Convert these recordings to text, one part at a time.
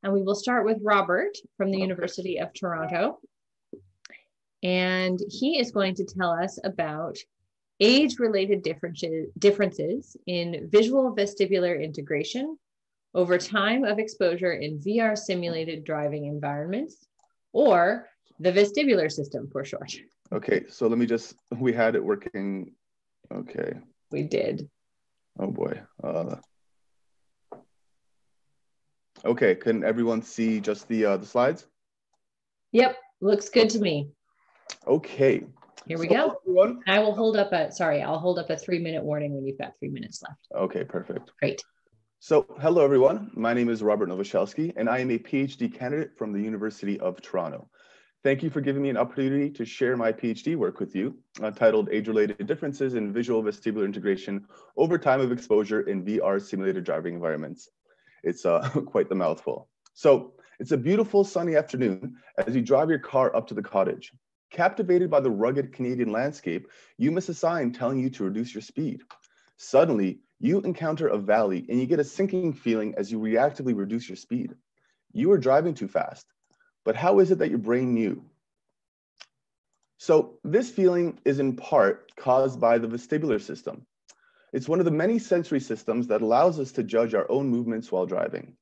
And we will start with Robert from the University of Toronto. And he is going to tell us about age-related differences in visual-vestibular integration over time of exposure in VR-simulated driving environments, or the vestibular system for short. Okay, so let me just, we had it working. Okay. We did. Oh boy. Okay, can everyone see just the slides? Yep, looks good to me. Okay. Here we go. Everyone. I will hold up I'll hold up a 3-minute warning when you've got 3 minutes left. Okay, perfect. Great. So, hello everyone. My name is Robert Nowosielski, and I am a PhD candidate from the University of Toronto. Thank you for giving me an opportunity to share my PhD work with you, titled Age-Related Differences in Visual-Vestibular Integration Over Time of Exposure in VR Simulated Driving Environments. It's quite the mouthful. So, it's a beautiful sunny afternoon as you drive your car up to the cottage. Captivated by the rugged Canadian landscape, you miss a sign telling you to reduce your speed. Suddenly, you encounter a valley and you get a sinking feeling as you reactively reduce your speed. You are driving too fast. But how is it that your brain knew? So this feeling is in part caused by the vestibular system. It's one of the many sensory systems that allows us to judge our own movements while driving.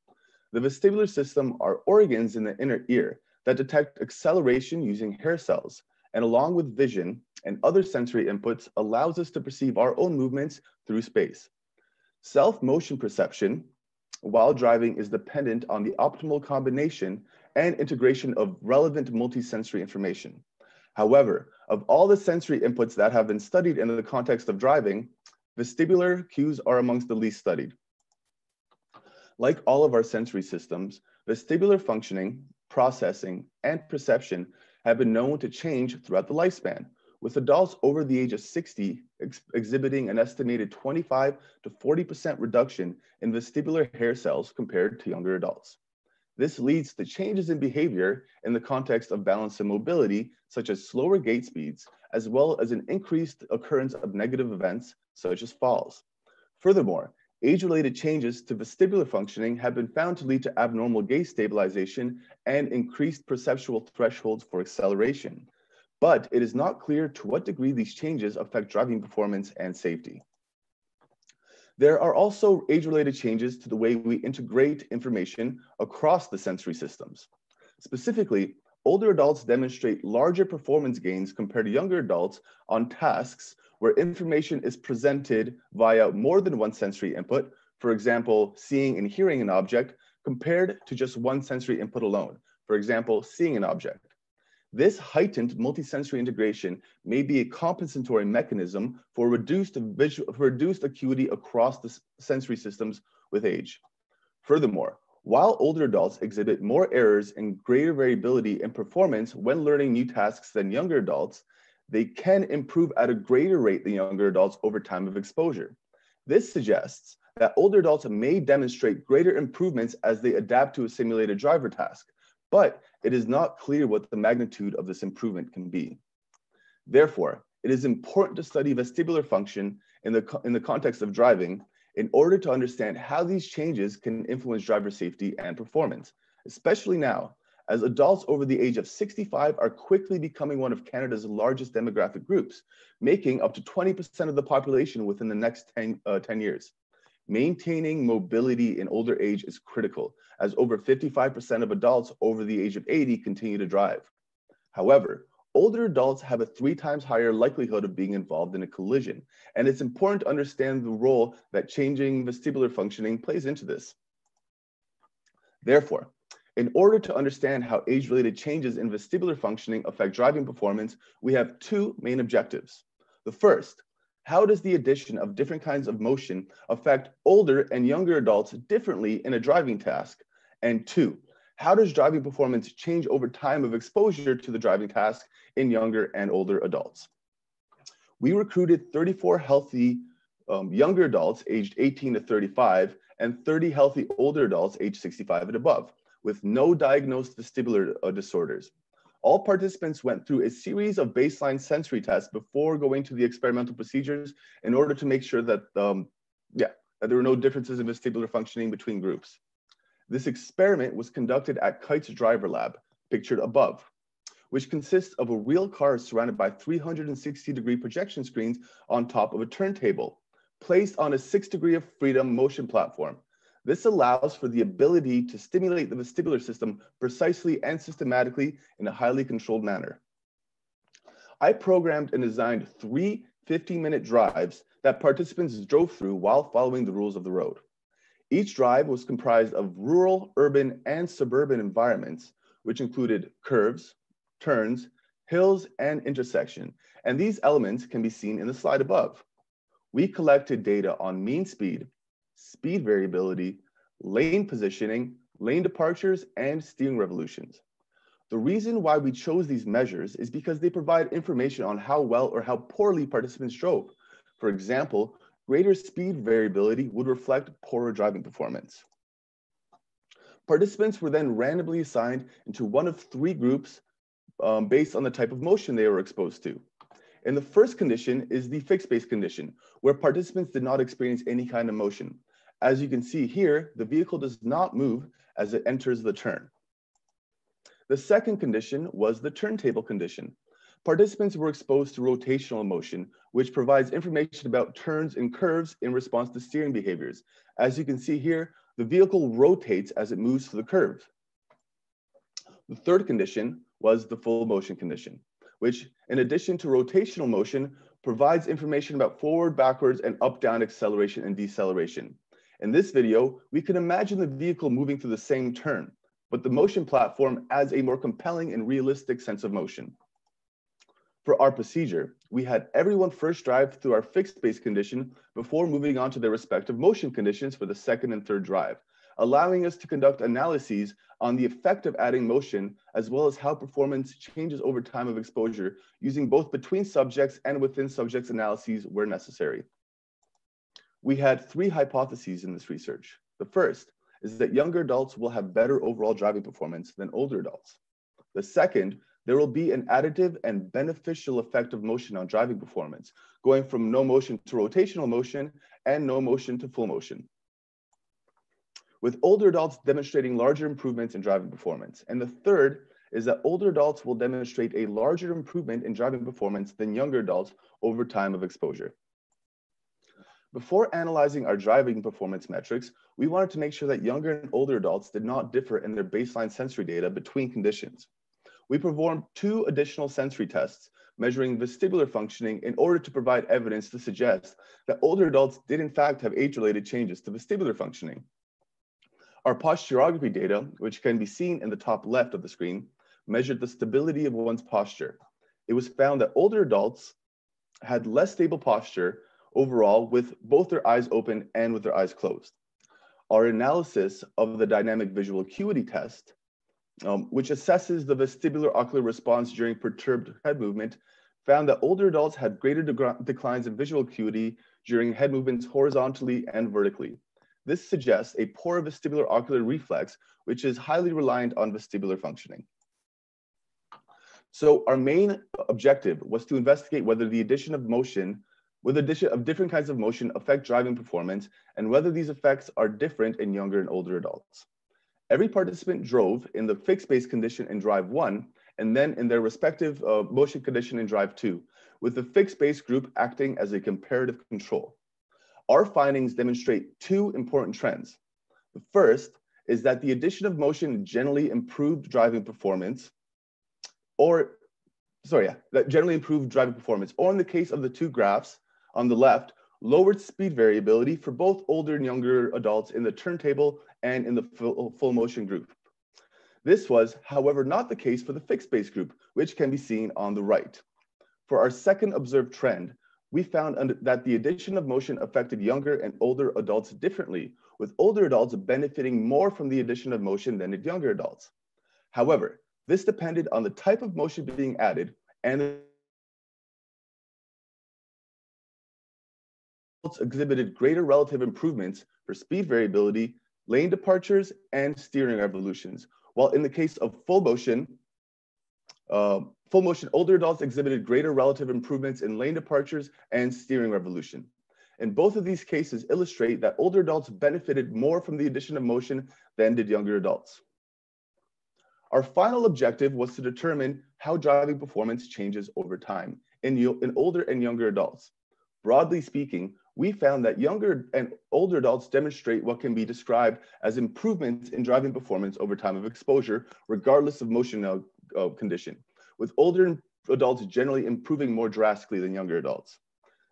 The vestibular system are organs in the inner ear that detect acceleration using hair cells, and along with vision and other sensory inputs allows us to perceive our own movements through space. Self-motion perception while driving is dependent on the optimal combination and integration of relevant multisensory information. However, of all the sensory inputs that have been studied in the context of driving, vestibular cues are amongst the least studied. Like all of our sensory systems, vestibular functioning, processing, and perception have been known to change throughout the lifespan, with adults over the age of 60 exhibiting an estimated 25 to 40% reduction in vestibular hair cells compared to younger adults. This leads to changes in behavior in the context of balance and mobility, such as slower gait speeds, as well as an increased occurrence of negative events, such as falls. Furthermore, age-related changes to vestibular functioning have been found to lead to abnormal gait stabilization and increased perceptual thresholds for acceleration. But it is not clear to what degree these changes affect driving performance and safety. There are also age-related changes to the way we integrate information across the sensory systems. Specifically, older adults demonstrate larger performance gains compared to younger adults on tasks where information is presented via more than one sensory input, for example, seeing and hearing an object, compared to just one sensory input alone, for example, seeing an object. This heightened multisensory integration may be a compensatory mechanism for reduced acuity across the sensory systems with age. Furthermore, while older adults exhibit more errors and greater variability in performance when learning new tasks than younger adults, they can improve at a greater rate than younger adults over time of exposure. This suggests that older adults may demonstrate greater improvements as they adapt to a simulated driver task, but it is not clear what the magnitude of this improvement can be. Therefore, it is important to study vestibular function in the context of driving in order to understand how these changes can influence driver safety and performance, especially now, as adults over the age of 65 are quickly becoming one of Canada's largest demographic groups, making up to 20% of the population within the next 10 years. Maintaining mobility in older age is critical, as over 55% of adults over the age of 80 continue to drive. However, older adults have a 3 times higher likelihood of being involved in a collision, and it's important to understand the role that changing vestibular functioning plays into this. Therefore, in order to understand how age-related changes in vestibular functioning affect driving performance, we have 2 main objectives. The first, how does the addition of different kinds of motion affect older and younger adults differently in a driving task? And 2, how does driving performance change over time of exposure to the driving task in younger and older adults? We recruited 34 healthy younger adults aged 18 to 35 and 30 healthy older adults aged 65 and above, with no diagnosed vestibular disorders. All participants went through a series of baseline sensory tests before going to the experimental procedures in order to make sure that, that there were no differences in vestibular functioning between groups. This experiment was conducted at Kite's driver lab, pictured above, which consists of a real car surrounded by 360-degree projection screens on top of a turntable, placed on a 6 degree of freedom motion platform. This allows for the ability to stimulate the vestibular system precisely and systematically in a highly controlled manner. I programmed and designed 3 15-minute drives that participants drove through while following the rules of the road. Each drive was comprised of rural, urban, and suburban environments, which included curves, turns, hills, and intersection, and these elements can be seen in the slide above. We collected data on mean speed, speed variability, lane positioning, lane departures, and steering revolutions. The reason why we chose these measures is because they provide information on how well or how poorly participants drove. For example, greater speed variability would reflect poorer driving performance. Participants were then randomly assigned into one of 3 groups based on the type of motion they were exposed to. And the first condition is the fixed base condition, where participants did not experience any kind of motion. As you can see here, the vehicle does not move as it enters the turn. The second condition was the turntable condition. Participants were exposed to rotational motion, which provides information about turns and curves in response to steering behaviors. As you can see here, the vehicle rotates as it moves to the curve. The third condition was the full motion condition, which, in addition to rotational motion, provides information about forward, backwards, and up-down acceleration and deceleration. In this video, we can imagine the vehicle moving through the same turn, but the motion platform adds a more compelling and realistic sense of motion. For our procedure, we had everyone first drive through our fixed base condition before moving on to their respective motion conditions for the second and third drive, allowing us to conduct analyses on the effect of adding motion, as well as how performance changes over time of exposure, using both between subjects and within subjects analyses where necessary. We had 3 hypotheses in this research. The first is that younger adults will have better overall driving performance than older adults. The second, there will be an additive and beneficial effect of motion on driving performance, going from no motion to rotational motion and no motion to full motion, with older adults demonstrating larger improvements in driving performance. And the third is that older adults will demonstrate a larger improvement in driving performance than younger adults over time of exposure. Before analyzing our driving performance metrics, we wanted to make sure that younger and older adults did not differ in their baseline sensory data between conditions. We performed 2 additional sensory tests measuring vestibular functioning in order to provide evidence to suggest that older adults did in fact have age-related changes to vestibular functioning. Our posturography data, which can be seen in the top left of the screen, measured the stability of one's posture. It was found that older adults had less stable posture overall with both their eyes open and with their eyes closed. Our analysis of the dynamic visual acuity test, which assesses the vestibular ocular response during perturbed head movement, found that older adults had greater declines in visual acuity during head movements horizontally and vertically. This suggests a poor vestibular ocular reflex, which is highly reliant on vestibular functioning. So our main objective was to investigate whether the addition of different kinds of motion affect driving performance and whether these effects are different in younger and older adults. Every participant drove in the fixed base condition in drive 1 and then in their respective motion condition in drive 2, with the fixed base group acting as a comparative control. Our findings demonstrate 2 important trends. The first is that the addition of motion generally improved driving performance, or in the case of the 2 graphs on the left, lowered speed variability for both older and younger adults in the turntable and in the full motion group. This was, however, not the case for the fixed base group, which can be seen on the right. For our second observed trend, we found that the addition of motion affected younger and older adults differently, with older adults benefiting more from the addition of motion than did younger adults. However, this depended on the type of motion being added and exhibited greater relative improvements for speed variability, lane departures, and steering revolutions. While in the case of full motion, older adults exhibited greater relative improvements in lane departures and steering revolution. And both of these cases illustrate that older adults benefited more from the addition of motion than did younger adults. Our final objective was to determine how driving performance changes over time in older and younger adults. Broadly speaking, we found that younger and older adults demonstrate what can be described as improvements in driving performance over time of exposure, regardless of motion condition, with older adults generally improving more drastically than younger adults.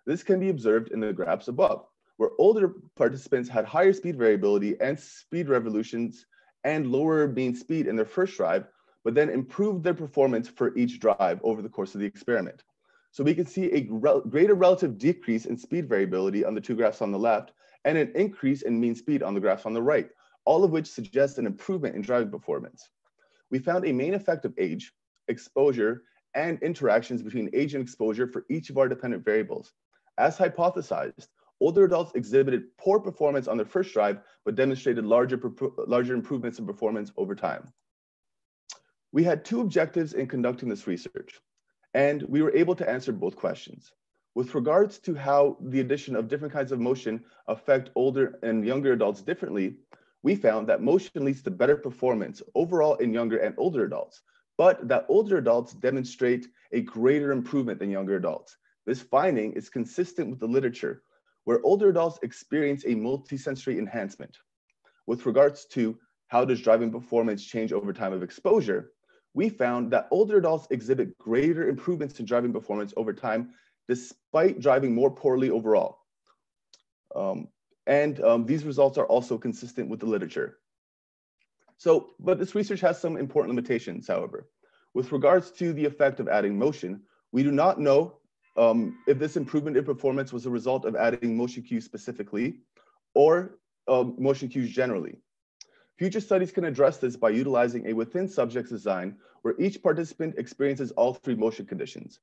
This can be observed in the graphs above, where older participants had higher speed variability and speed revolutions and lower mean speed in their first drive, but then improved their performance for each drive over the course of the experiment. So we can see a greater relative decrease in speed variability on the two graphs on the left and an increase in mean speed on the graphs on the right, all of which suggest an improvement in driving performance. We found a main effect of age, exposure, and interactions between age and exposure for each of our dependent variables. As hypothesized, older adults exhibited poor performance on their first drive, but demonstrated larger improvements in performance over time. We had two objectives in conducting this research, and we were able to answer both questions. With regards to how the addition of different kinds of motion affect older and younger adults differently, we found that motion leads to better performance overall in younger and older adults, but that older adults demonstrate a greater improvement than younger adults. This finding is consistent with the literature, where older adults experience a multisensory enhancement. With regards to how does driving performance change over time of exposure, we found that older adults exhibit greater improvements in driving performance over time, despite driving more poorly overall. These results are also consistent with the literature. But this research has some important limitations, however. With regards to the effect of adding motion, we do not know if this improvement in performance was a result of adding motion cues specifically or motion cues generally. Future studies can address this by utilizing a within subjects design where each participant experiences all three motion conditions.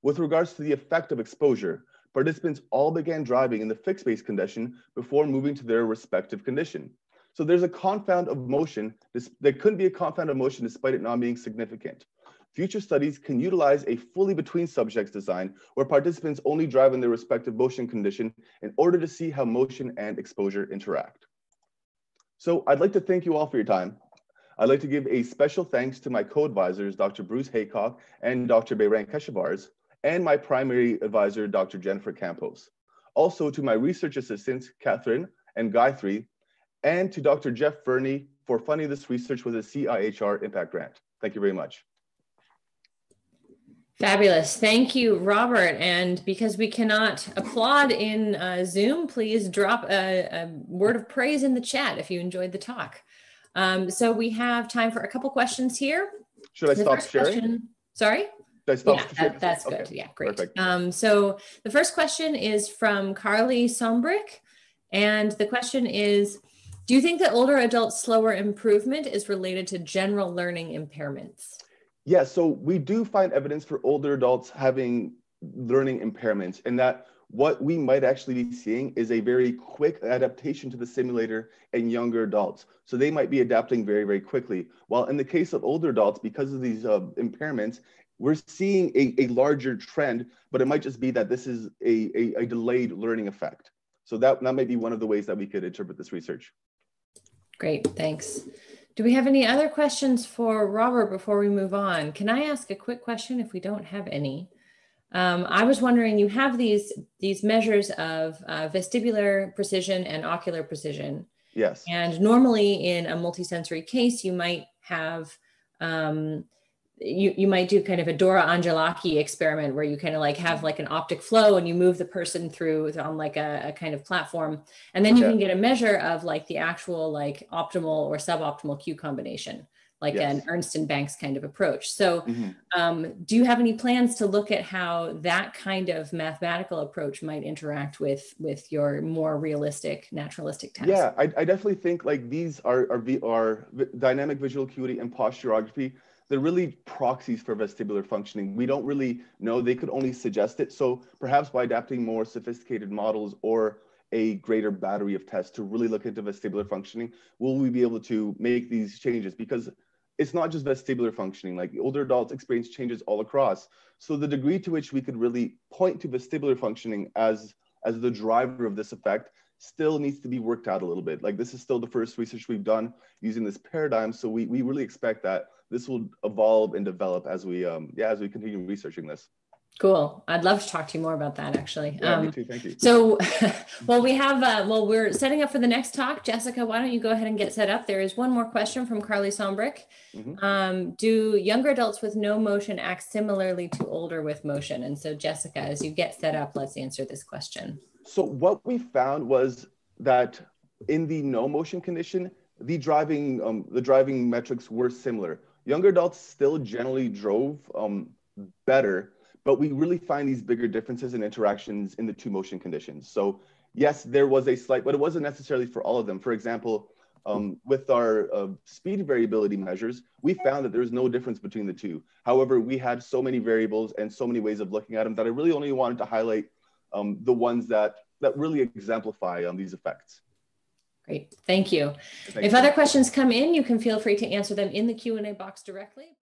With regards to the effect of exposure, participants all began driving in the fixed base condition before moving to their respective condition. So there's a confound of motion. There couldn't be a confound of motion despite it not being significant. Future studies can utilize a fully between subjects design where participants only drive in their respective motion condition in order to see how motion and exposure interact. So I'd like to thank you all for your time. I'd like to give a special thanks to my co-advisors, Dr. Bruce Haycock and Dr. Bayran Keshevars, and my primary advisor, Dr. Jennifer Campos. Also to my research assistants, Catherine and Gayatri, and to Dr. Jeff Fernie for funding this research with a CIHR impact grant. Thank you very much. Fabulous. Thank you, Robert. And because we cannot applaud in Zoom, please drop a word of praise in the chat if you enjoyed the talk. So we have time for a couple questions here. Should I stop sharing? Sorry? Should I stop sharing? That's okay. Good. Yeah, great. Perfect. So the first question is from Carly Sombrick. And the question is, do you think that older adults' slower improvement is related to general learning impairments? Yeah, so we do find evidence for older adults having learning impairments, and that what we might actually be seeing is a very quick adaptation to the simulator in younger adults. So they might be adapting very, very quickly. While in the case of older adults, because of these impairments, we're seeing a larger trend, but it might just be that this is a delayed learning effect. So that might be one of the ways that we could interpret this research. Great, thanks. Do we have any other questions for Robert before we move on? Can I ask a quick question if we don't have any? I was wondering, you have these measures of vestibular precision and ocular precision. Yes. And normally in a multisensory case, you might have, you might do kind of a Dora Angelaki experiment where you kind of like have like an optic flow and you move the person through on like a kind of platform. And then you can get a measure of like the actual like optimal or suboptimal cue combination, like an Ernst and Banks kind of approach. So do you have any plans to look at how that kind of mathematical approach might interact with your more realistic naturalistic tasks? Yeah, I definitely think like these are dynamic visual acuity and posturography. They're really proxies for vestibular functioning. We don't really know. They could only suggest it. So perhaps by adapting more sophisticated models or a greater battery of tests to really look into vestibular functioning, will we be able to make these changes? Because it's not just vestibular functioning, like older adults experience changes all across. So the degree to which we could really point to vestibular functioning as as the driver of this effect still needs to be worked out a little bit. Like, this is still the first research we've done using this paradigm. So we really expect that this will evolve and develop as we continue researching this. Cool. I'd love to talk to you more about that, actually. Yeah, me too. Thank you. So, we're setting up for the next talk. Jessica, why don't you go ahead and get set up? There is one more question from Carly Sombrick. Do younger adults with no motion act similarly to older with motion? And so, Jessica, as you get set up, let's answer this question. So what we found was that in the no motion condition, the driving metrics were similar. Younger adults still generally drove better, but we really find these bigger differences in interactions in the two motion conditions. So yes, there was a slight, but it wasn't necessarily for all of them. For example, with our speed variability measures, we found that there was no difference between the two. However, we had so many variables and so many ways of looking at them that I really only wanted to highlight the ones that really exemplify these effects. Great, thank you. If other questions come in, you can feel free to answer them in the Q&A box directly.